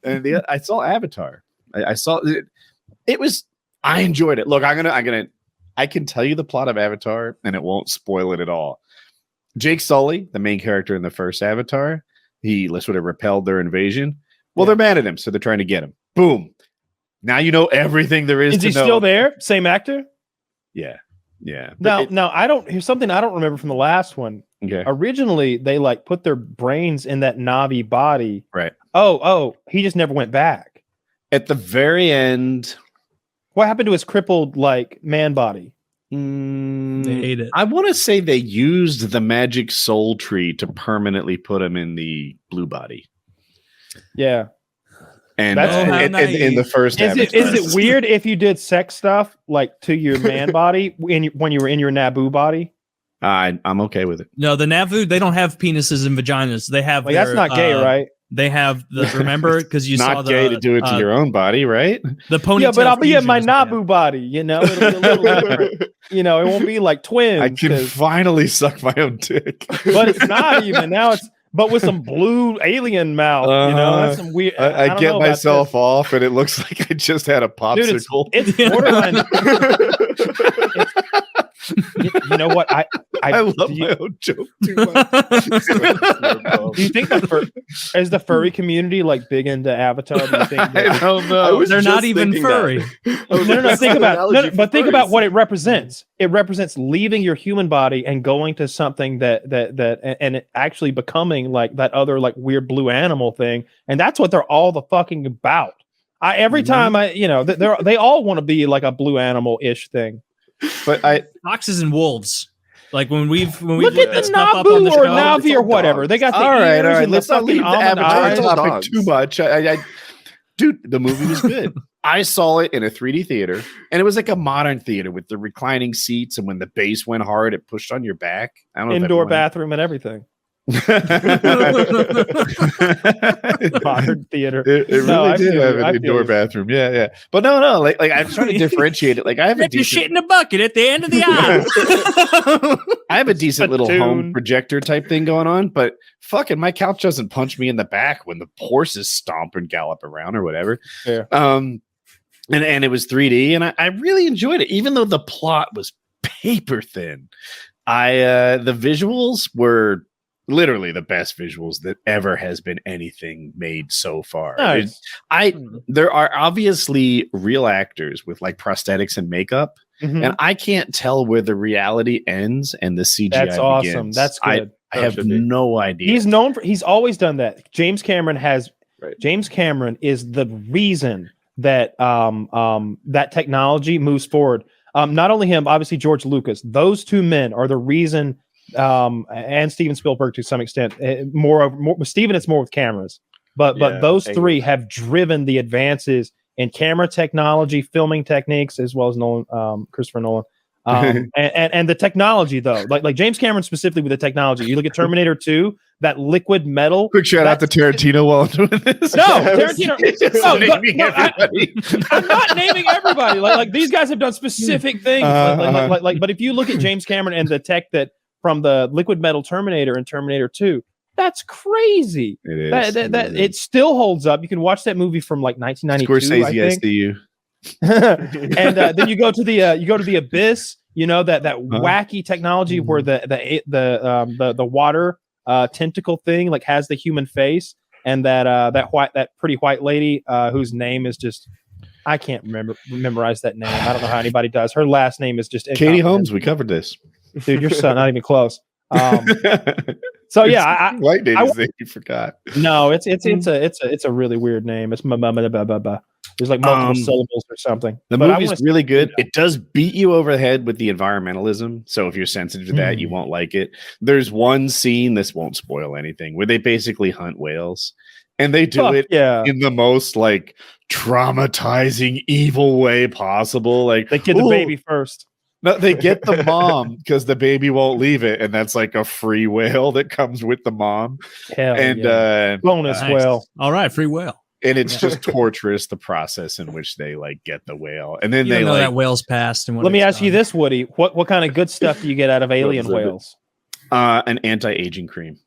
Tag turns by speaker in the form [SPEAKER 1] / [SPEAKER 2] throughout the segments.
[SPEAKER 1] And I saw Avatar. I saw it. I enjoyed it. Look, I can tell you the plot of Avatar, and it won't spoil it at all. Jake Sully, the main character in the first Avatar, he sort of repelled their invasion. Well, they're mad at him, so they're trying to get him. Boom. Now you know everything there is to know. Is he
[SPEAKER 2] still there? Same actor?
[SPEAKER 1] Yeah. Yeah.
[SPEAKER 2] Here's something I don't remember from the last one.
[SPEAKER 1] Okay.
[SPEAKER 2] Originally, they put their brains in that Na'vi body.
[SPEAKER 1] Right.
[SPEAKER 2] Oh, he just never went back.
[SPEAKER 1] At the very end.
[SPEAKER 2] What happened to his crippled man body?
[SPEAKER 3] They ate it.
[SPEAKER 1] I want to say they used the magic soul tree to permanently put him in the blue body.
[SPEAKER 2] Yeah.
[SPEAKER 1] And in the first
[SPEAKER 2] is it weird if you did sex stuff to your man body when you were in your Naboo body?
[SPEAKER 1] I'm okay with it.
[SPEAKER 3] No, the Naboo, they don't have penises and vaginas. They have
[SPEAKER 2] that's not gay, right?
[SPEAKER 3] They have remember because you
[SPEAKER 1] not
[SPEAKER 3] saw
[SPEAKER 1] gay to do it to your own body, right?
[SPEAKER 3] The ponytail.
[SPEAKER 2] Yeah, but I'll be in my Naboo body. It'll be a little different. It won't be like twins.
[SPEAKER 1] I can finally suck my own dick,
[SPEAKER 2] but it's not even now. But with some blue alien mouth, that's some weird.
[SPEAKER 1] I get myself off, and it looks like I just had a popsicle.
[SPEAKER 2] Dude, it's borderline. You know what? I
[SPEAKER 1] love my own joke too much.
[SPEAKER 2] Do you think that is the furry community big into Avatar? Do you think
[SPEAKER 1] I don't know.
[SPEAKER 3] They're not even furry.
[SPEAKER 2] No. Think about what it represents. It represents leaving your human body and going to something that and it actually becoming that other weird blue animal thing, and that's what they're all the fucking about. Every time they all want to be a blue animal ish thing.
[SPEAKER 1] But
[SPEAKER 3] foxes and wolves. When we've
[SPEAKER 2] look at the Naboo or Na'vi or whatever. They got the
[SPEAKER 1] all
[SPEAKER 2] ears
[SPEAKER 1] right.
[SPEAKER 2] and
[SPEAKER 1] Let's not leave the Avatar topic too much. Dude, the movie was good. I saw it in a 3D theater, and it was like a modern theater with the reclining seats, and when the bass went hard, it pushed on your back. I don't know.
[SPEAKER 2] Indoor bathroom and everything. Modern theater.
[SPEAKER 1] It really did have an indoor bathroom. Yeah. But no. I'm trying to differentiate it. I have a decent
[SPEAKER 3] shit in a bucket at the end of the aisle.
[SPEAKER 1] I have a decent little home projector type thing going on, but fucking my couch doesn't punch me in the back when the horses stomp and gallop around or whatever.
[SPEAKER 2] Yeah.
[SPEAKER 1] And it was 3D, and I really enjoyed it, even though the plot was paper thin. The visuals were literally the best visuals that ever has been anything made so far.
[SPEAKER 2] Nice.
[SPEAKER 1] There are obviously real actors with prosthetics and makeup, and I can't tell where the reality ends and the CGI
[SPEAKER 2] That's awesome.
[SPEAKER 1] begins.
[SPEAKER 2] That's good.
[SPEAKER 1] I have no idea.
[SPEAKER 2] He's always done that. James Cameron is the reason that that technology moves forward. Not only him, obviously George Lucas. Those two men are the reason. And Steven Spielberg to some extent. More Steven, it's more with cameras, but those three have driven the advances in camera technology, filming techniques, as well as Christopher Nolan. And the technology though, like James Cameron specifically with the technology. You look at Terminator 2, that liquid metal.
[SPEAKER 1] Quick shout out to Tarantino while I'm doing this.
[SPEAKER 2] No, Tarantino. I'm not naming everybody. Like these guys have done specific things. But if you look at James Cameron and the tech that from the liquid metal Terminator and Terminator 2, that's crazy.
[SPEAKER 1] It is.
[SPEAKER 2] It still holds up. You can watch that movie from 1992.
[SPEAKER 1] Scorsese SDU.
[SPEAKER 2] And then you go to the Abyss. That wacky technology where the water tentacle thing has the human face, and that pretty white lady whose name is just I can't memorize that name. I don't know how anybody does. Her last name is just
[SPEAKER 1] Katie Holmes. We covered this.
[SPEAKER 2] Dude, you're not even close. So yeah,
[SPEAKER 1] white name is you forgot.
[SPEAKER 2] No, it's a really weird name. It's there's multiple syllables or something.
[SPEAKER 1] The movie's really good. It does beat you over the head with the environmentalism. So if you're sensitive to that, you won't like it. There's one scene, this won't spoil anything, where they basically hunt whales. And they do it in the most traumatizing, evil way possible. They
[SPEAKER 2] get the baby first.
[SPEAKER 1] No, they get the mom because the baby won't leave it, and that's a free whale that comes with the mom.
[SPEAKER 2] Bonus whale.
[SPEAKER 3] All right, free whale.
[SPEAKER 1] And it's just torturous, the process in which they get the whale, and then they
[SPEAKER 3] know that whale's passed. And
[SPEAKER 2] let me ask you this, Woody: what kind of good stuff do you get out of alien whales?
[SPEAKER 1] An anti-aging cream.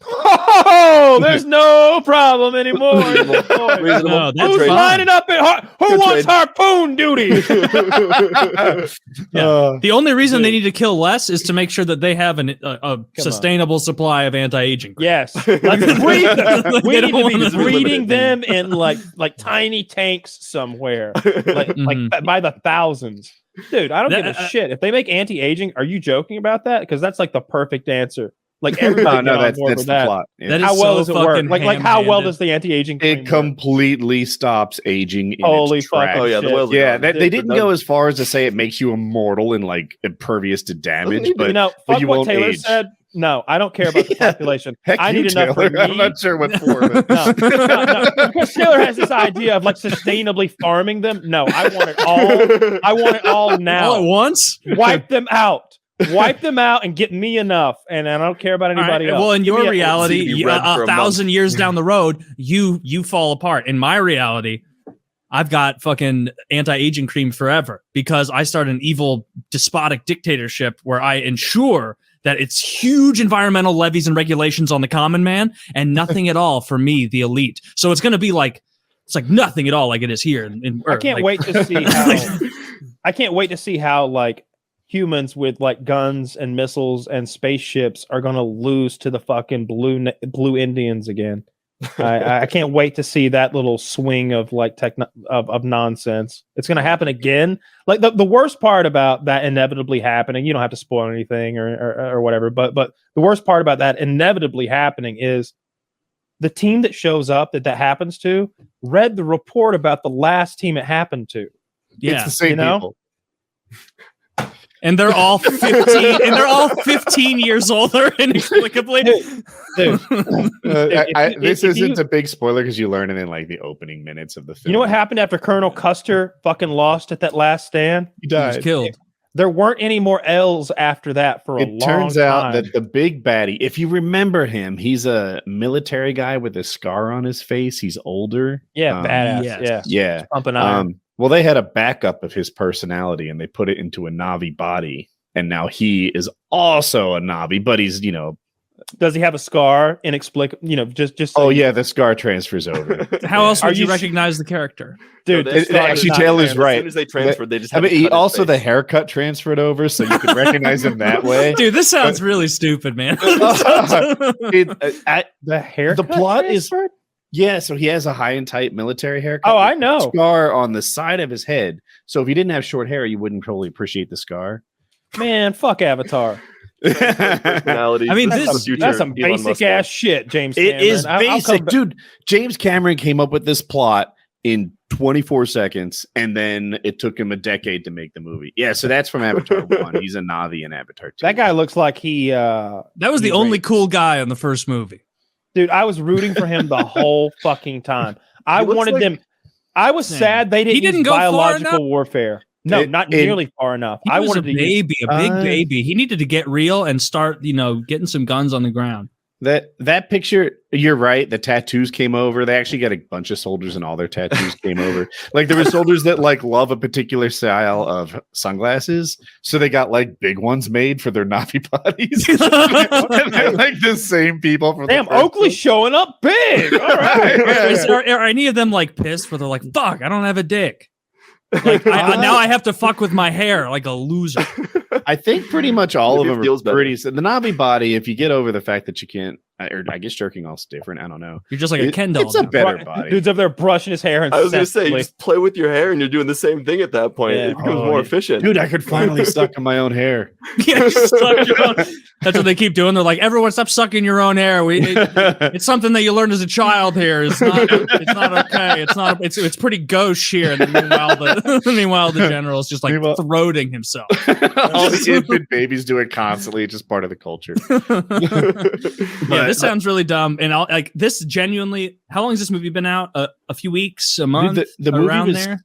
[SPEAKER 2] Oh, there's no problem anymore.
[SPEAKER 4] Reasonable.
[SPEAKER 3] No, that's
[SPEAKER 2] Who's
[SPEAKER 3] fine.
[SPEAKER 2] lining up at who
[SPEAKER 4] Good
[SPEAKER 2] wants
[SPEAKER 4] trade.
[SPEAKER 2] harpoon duty?
[SPEAKER 3] Yeah. The only reason they need to kill less is to make sure that they have a sustainable supply of anti-aging.
[SPEAKER 2] Yes, let's breed them.
[SPEAKER 3] Like,
[SPEAKER 2] We
[SPEAKER 3] they
[SPEAKER 2] need
[SPEAKER 3] don't
[SPEAKER 2] to be
[SPEAKER 3] wanna-
[SPEAKER 2] breeding them in like tiny tanks somewhere, like by the thousands. Dude, I don't give a shit if they make anti-aging. Are you joking about that? Because that's like the perfect answer. Like everybody,
[SPEAKER 1] No,
[SPEAKER 2] get on
[SPEAKER 1] that's
[SPEAKER 2] board with
[SPEAKER 1] the
[SPEAKER 2] that.
[SPEAKER 1] plot. Yeah.
[SPEAKER 3] That is
[SPEAKER 2] How well
[SPEAKER 3] so
[SPEAKER 2] does it work?
[SPEAKER 3] fucking
[SPEAKER 2] Like how well
[SPEAKER 3] ham-handed.
[SPEAKER 2] does the anti-aging?
[SPEAKER 1] It
[SPEAKER 2] claim work?
[SPEAKER 1] completely stops aging. In
[SPEAKER 2] Holy
[SPEAKER 1] its
[SPEAKER 2] fuck!
[SPEAKER 1] tracks.
[SPEAKER 4] Oh yeah, the
[SPEAKER 2] Shit.
[SPEAKER 4] whales. are
[SPEAKER 1] Yeah,
[SPEAKER 4] gone.
[SPEAKER 1] they didn't go as far as to say it makes you immortal and like impervious to damage,
[SPEAKER 4] Doesn't
[SPEAKER 1] but
[SPEAKER 2] you know,
[SPEAKER 1] but
[SPEAKER 2] fuck
[SPEAKER 1] you
[SPEAKER 2] what
[SPEAKER 1] won't
[SPEAKER 2] Taylor
[SPEAKER 1] age.
[SPEAKER 2] said. No, I don't care about the population.
[SPEAKER 1] Heck,
[SPEAKER 2] I
[SPEAKER 1] you,
[SPEAKER 2] need enough
[SPEAKER 1] Taylor.
[SPEAKER 2] for
[SPEAKER 1] I'm
[SPEAKER 2] me.
[SPEAKER 1] not sure what for. But
[SPEAKER 2] No, because Taylor has this idea of like sustainably farming them. No, I want it all. I want it all now.
[SPEAKER 3] All at once?
[SPEAKER 2] Wipe them out. Wipe them out and get me enough. And I don't care about
[SPEAKER 3] All right,
[SPEAKER 2] anybody else.
[SPEAKER 3] well, in
[SPEAKER 2] Give
[SPEAKER 3] your
[SPEAKER 2] me
[SPEAKER 3] reality,
[SPEAKER 4] CB
[SPEAKER 3] you-
[SPEAKER 4] red for
[SPEAKER 3] a
[SPEAKER 4] a
[SPEAKER 3] thousand years down the road, you fall apart. In my reality, I've got fucking anti-aging cream forever because I start an evil, despotic dictatorship where I ensure that it's huge environmental levies and regulations on the common man and nothing at all for me, the elite. So it's going to be like, it's like nothing at all like it is here. In
[SPEAKER 2] I
[SPEAKER 3] Earth.
[SPEAKER 2] can't
[SPEAKER 3] Like,
[SPEAKER 2] wait to see how. I can't wait to see how like humans with like guns and missiles and spaceships are going to lose to the fucking blue Indians again. I can't wait to see that little swing of like of nonsense. It's going to happen again. Like the worst part about that inevitably happening, you don't have to spoil anything or whatever, but the worst part about that inevitably happening is the team that shows up that happens to read the report about the last team it happened to.
[SPEAKER 3] yeah.
[SPEAKER 1] it's the same
[SPEAKER 2] You know?
[SPEAKER 1] people.
[SPEAKER 3] And they're all 15 years older inexplicably.
[SPEAKER 2] Dude,
[SPEAKER 1] This
[SPEAKER 2] if you-
[SPEAKER 1] isn't a big spoiler because you learn it in like the opening minutes of the film.
[SPEAKER 2] you know what happened after Colonel Custer fucking lost at that last stand?
[SPEAKER 1] He
[SPEAKER 3] He was
[SPEAKER 1] died.
[SPEAKER 3] killed.
[SPEAKER 2] There weren't any more L's after that for a long
[SPEAKER 1] It turns
[SPEAKER 2] time.
[SPEAKER 1] out that the big baddie, if you remember him, he's a military guy with a scar on his face. He's older.
[SPEAKER 2] yeah, badass.
[SPEAKER 3] yes.
[SPEAKER 2] Yeah,
[SPEAKER 1] Yeah.
[SPEAKER 2] pumping iron.
[SPEAKER 1] Well, they had a backup of his personality and they put it into a Navi body. And now he is also a Navi, but he's,
[SPEAKER 2] Does he have a scar? Inexplicable. Just.
[SPEAKER 1] oh, yeah, the scar transfers over.
[SPEAKER 3] How else
[SPEAKER 2] Are
[SPEAKER 3] would you
[SPEAKER 2] you
[SPEAKER 3] recognize the character?
[SPEAKER 2] Dude,
[SPEAKER 4] No,
[SPEAKER 2] this
[SPEAKER 4] they-
[SPEAKER 2] scar
[SPEAKER 1] actually,
[SPEAKER 2] does not
[SPEAKER 1] Taylor's
[SPEAKER 2] transfer.
[SPEAKER 1] right.
[SPEAKER 4] As soon as they transferred, they just.
[SPEAKER 1] I
[SPEAKER 4] Had
[SPEAKER 1] mean,
[SPEAKER 4] to
[SPEAKER 1] he
[SPEAKER 4] cut his
[SPEAKER 1] also the
[SPEAKER 4] face.
[SPEAKER 1] haircut transferred over, so you could recognize him that way.
[SPEAKER 3] Dude, this sounds really stupid, man.
[SPEAKER 2] The hair.
[SPEAKER 1] The plot is- Yeah, so he has a high and tight military haircut.
[SPEAKER 2] Oh,
[SPEAKER 1] with
[SPEAKER 2] I
[SPEAKER 1] a
[SPEAKER 2] know.
[SPEAKER 1] Scar on the side of his head. So if he didn't have short hair, you wouldn't probably appreciate the scar.
[SPEAKER 2] Man, fuck Avatar.
[SPEAKER 4] Personalities.
[SPEAKER 3] I mean,
[SPEAKER 4] This is
[SPEAKER 3] this-
[SPEAKER 4] the future
[SPEAKER 2] That's some
[SPEAKER 4] Elon
[SPEAKER 2] basic
[SPEAKER 4] Musk
[SPEAKER 2] ass shit, James.
[SPEAKER 1] It
[SPEAKER 2] Cameron.
[SPEAKER 1] is
[SPEAKER 2] I'll
[SPEAKER 1] basic,
[SPEAKER 2] come back-
[SPEAKER 1] dude. James Cameron came up with this plot in 24 seconds, and then it took him a decade to make the movie. Yeah, so that's from Avatar 1. He's a Navi in Avatar 2.
[SPEAKER 2] That guy looks like he.
[SPEAKER 3] That was the
[SPEAKER 2] He's
[SPEAKER 3] only
[SPEAKER 2] great.
[SPEAKER 3] cool guy in the first movie.
[SPEAKER 2] Dude, I was rooting for him the whole fucking time. I
[SPEAKER 4] He looks
[SPEAKER 2] wanted
[SPEAKER 4] like-
[SPEAKER 2] them. I was
[SPEAKER 3] Same.
[SPEAKER 2] sad they didn't,
[SPEAKER 3] He didn't
[SPEAKER 2] use
[SPEAKER 3] go far enough?
[SPEAKER 2] biological warfare. No,
[SPEAKER 1] It-
[SPEAKER 2] not
[SPEAKER 1] it-
[SPEAKER 2] nearly far enough.
[SPEAKER 3] He
[SPEAKER 2] I
[SPEAKER 3] was
[SPEAKER 2] wanted
[SPEAKER 3] a
[SPEAKER 2] to use.
[SPEAKER 3] baby, a big baby. He needed to get real and start, getting some guns on the ground.
[SPEAKER 1] That picture, you're right. The tattoos came over. They actually got a bunch of soldiers, and all their tattoos came over. Like there were soldiers that like love a particular style of sunglasses, so they got like big ones made for their Navi bodies. And they're like the same people from
[SPEAKER 2] Damn,
[SPEAKER 1] the first
[SPEAKER 2] Oakley's showing up big. All right.
[SPEAKER 1] Yeah.
[SPEAKER 3] Are any of them like pissed where they're like, fuck, I don't have a dick. Like now I have to fuck with my hair like a loser.
[SPEAKER 1] I think pretty much all of
[SPEAKER 4] Maybe it
[SPEAKER 1] them are
[SPEAKER 4] feels better.
[SPEAKER 1] pretty. The Navi body, if you get over the fact that you can't, or I guess jerking off's different. I don't know.
[SPEAKER 3] You're just like a Ken doll.
[SPEAKER 1] It's a
[SPEAKER 3] now.
[SPEAKER 1] better
[SPEAKER 2] Right.
[SPEAKER 1] body.
[SPEAKER 2] Dude's up there brushing his hair.
[SPEAKER 4] I was gonna say, you
[SPEAKER 2] incessantly.
[SPEAKER 4] just play with your hair, and you're doing the same thing at that point.
[SPEAKER 2] Yeah.
[SPEAKER 4] It becomes
[SPEAKER 1] Oh,
[SPEAKER 4] more
[SPEAKER 1] yeah.
[SPEAKER 4] efficient.
[SPEAKER 1] Dude, I could finally suck in my own hair.
[SPEAKER 3] Yeah, just suck your own- That's what they keep doing. They're like, everyone stop sucking your own hair. It's something that you learned as a child here. It's not okay. It's pretty gauche here. And then meanwhile the general is just like
[SPEAKER 1] Meanwhile-
[SPEAKER 3] throating himself.
[SPEAKER 1] All the infant babies do it constantly. It's just part of the culture.
[SPEAKER 3] Yeah, this sounds really dumb. And I'll like this genuinely. How long has this movie been out? A few weeks, a month,
[SPEAKER 1] the movie
[SPEAKER 3] around
[SPEAKER 1] was-
[SPEAKER 3] there.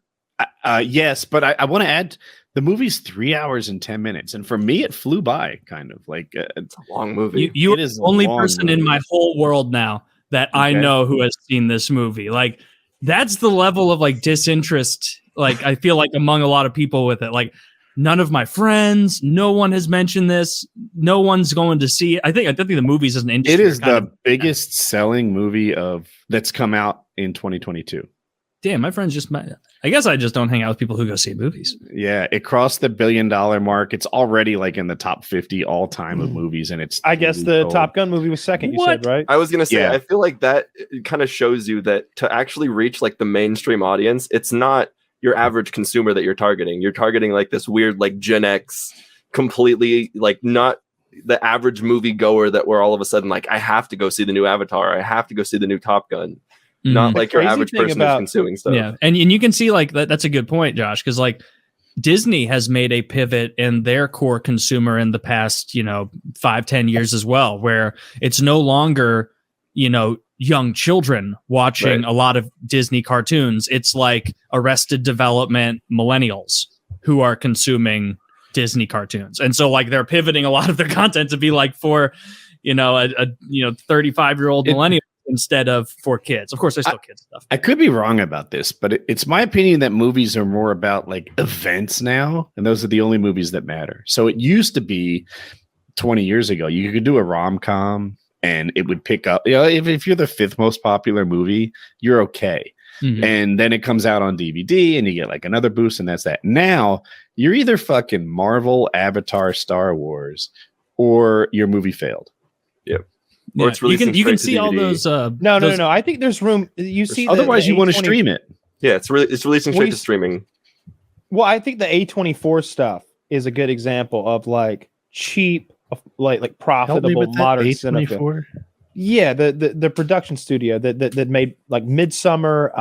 [SPEAKER 1] Yes, but I want to add the movie's 3 hours and 10 minutes. And for me, it flew by kind of like
[SPEAKER 4] It's a long movie.
[SPEAKER 3] You
[SPEAKER 1] It
[SPEAKER 3] are
[SPEAKER 1] is
[SPEAKER 3] the
[SPEAKER 1] a
[SPEAKER 3] only
[SPEAKER 1] long
[SPEAKER 3] person in
[SPEAKER 1] movie.
[SPEAKER 3] my whole world now that I
[SPEAKER 1] Okay.
[SPEAKER 3] know who has seen this movie. Like that's the level of like disinterest. Like I feel like among a lot of people with it. Like none of my friends, no one has mentioned this. No one's going to see it. I think the movies as an industry.
[SPEAKER 1] It is the biggest selling movie that's come out in 2022.
[SPEAKER 3] Damn, my friends I guess I just don't hang out with people who go see movies.
[SPEAKER 1] Yeah, it crossed the $1 billion mark. It's already like in the top 50 all time of movies, and it's.
[SPEAKER 2] I guess the Top Gun movie was second. You said, right?
[SPEAKER 4] I was gonna say,
[SPEAKER 1] Yeah.
[SPEAKER 4] I feel like that kind of shows you that to actually reach like the mainstream audience, it's not your average consumer that you're targeting. You're targeting like this weird like Gen X, completely like not the average movie goer that we're all of a sudden like, I have to go see the new Avatar. I have to go see the new Top Gun. Not like your average person who's consuming stuff.
[SPEAKER 3] Yeah, and you can see like that's a good point, Josh, because like Disney has made a pivot in their core consumer in the past 5-10 years as well, where it's no longer young children watching a lot of Disney cartoons. It's like Arrested Development millennials who are consuming Disney cartoons, and so like they're pivoting a lot of their content to be like for a 35-year-old millennial. Instead of for kids. Of course, there's still kids stuff.
[SPEAKER 1] I could be wrong about this, but it's my opinion that movies are more about like events now, and those are the only movies that matter. So it used to be 20 years ago, you could do a rom-com and it would pick up, if you're the 5th most popular movie, you're okay. Mm-hmm. And then it comes out on DVD and you get like another boost, and that's that. Now you're either fucking Marvel, Avatar, Star Wars, or your movie failed.
[SPEAKER 4] Yep.
[SPEAKER 3] Yeah, you can see all those.
[SPEAKER 2] No. I think there's room. You see,
[SPEAKER 1] otherwise you want to stream it.
[SPEAKER 4] Yeah, it's releasing straight to streaming.
[SPEAKER 2] Well, I think the A24 stuff is a good example of like cheap, like profitable modern cinema. Yeah, the production studio that made like Midsummer,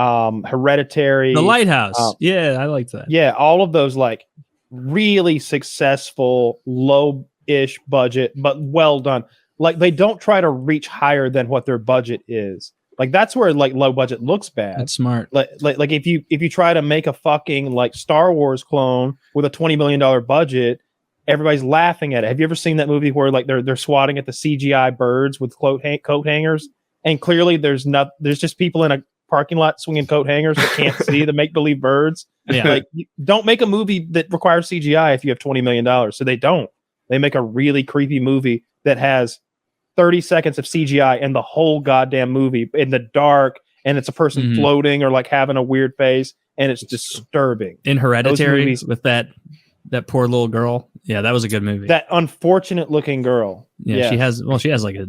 [SPEAKER 2] Hereditary,
[SPEAKER 3] The Lighthouse. Yeah, I like that.
[SPEAKER 2] Yeah, all of those like really successful, low-ish budget, but well done. Like they don't try to reach higher than what their budget is. Like that's where like low budget looks bad.
[SPEAKER 3] That's smart.
[SPEAKER 2] Like if you try to make a fucking like Star Wars clone with a $20 million budget, everybody's laughing at it. Have you ever seen that movie where like they're swatting at the CGI birds with coat hangers, and clearly there's just people in a parking lot swinging coat hangers that can't see the make believe birds.
[SPEAKER 3] Yeah,
[SPEAKER 2] like don't make a movie that requires CGI if you have $20 million. So they don't. They make a really creepy movie that has 30 seconds of CGI and the whole goddamn movie in the dark, and it's a person floating or like having a weird face, and it's disturbing.
[SPEAKER 3] In Hereditary with that poor little girl. Yeah, that was a good movie.
[SPEAKER 2] That unfortunate looking girl.
[SPEAKER 3] Yeah, she has like a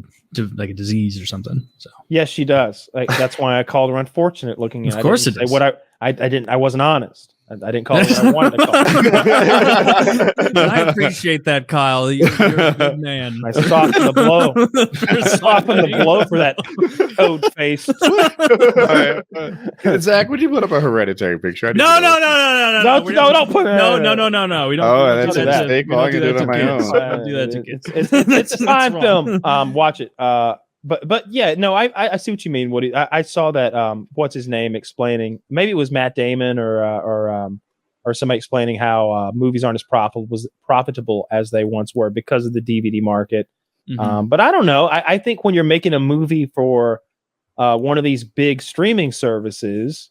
[SPEAKER 3] disease or something. So
[SPEAKER 2] yes, she does. Like, that's why I called her unfortunate looking.
[SPEAKER 3] Of course it is.
[SPEAKER 2] I wasn't honest. I didn't call her what I wanted to call her.
[SPEAKER 3] I appreciate that, Kyle. You're a good man.
[SPEAKER 2] I softened the blow. Softened the blow for that toad face.
[SPEAKER 1] Zach, would you put up a Hereditary picture?
[SPEAKER 3] No,
[SPEAKER 2] don't put it.
[SPEAKER 3] No. We don't.
[SPEAKER 1] Oh, that's a mistake. I can do it on my own.
[SPEAKER 3] Don't do that to kids.
[SPEAKER 2] It's a fine film. Watch it. But yeah, no, I see what you mean, Woody. I saw that. What's his name explaining? Maybe it was Matt Damon or somebody explaining how movies aren't as profitable as they once were because of the DVD market. Mm-hmm. But I don't know. I think when you're making a movie for one of these big streaming services,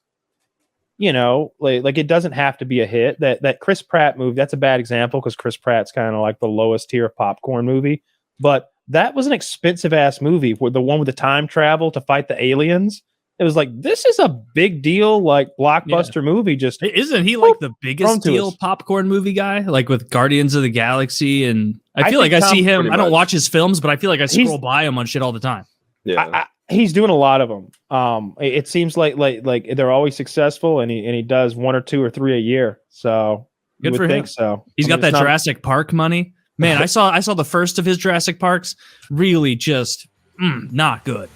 [SPEAKER 2] like it doesn't have to be a hit. That Chris Pratt movie, that's a bad example because Chris Pratt's kind of like the lowest tier popcorn movie, but that was an expensive ass movie where the one with the time travel to fight the aliens. It was like, this is a big deal, like blockbuster movie. Just
[SPEAKER 3] isn't he like the biggest deal popcorn movie guy? Like with Guardians of the Galaxy, and I feel like I see him. I don't watch his films, but I feel like I scroll by him on shit all the time.
[SPEAKER 4] Yeah,
[SPEAKER 2] he's doing a lot of them. It seems like they're always successful, and he does 1 or 2 or 3 a year. So
[SPEAKER 3] good for him.
[SPEAKER 2] Think so.
[SPEAKER 3] He's got that Jurassic Park money. Man, I saw the first of his Jurassic Parks. Really, just not good.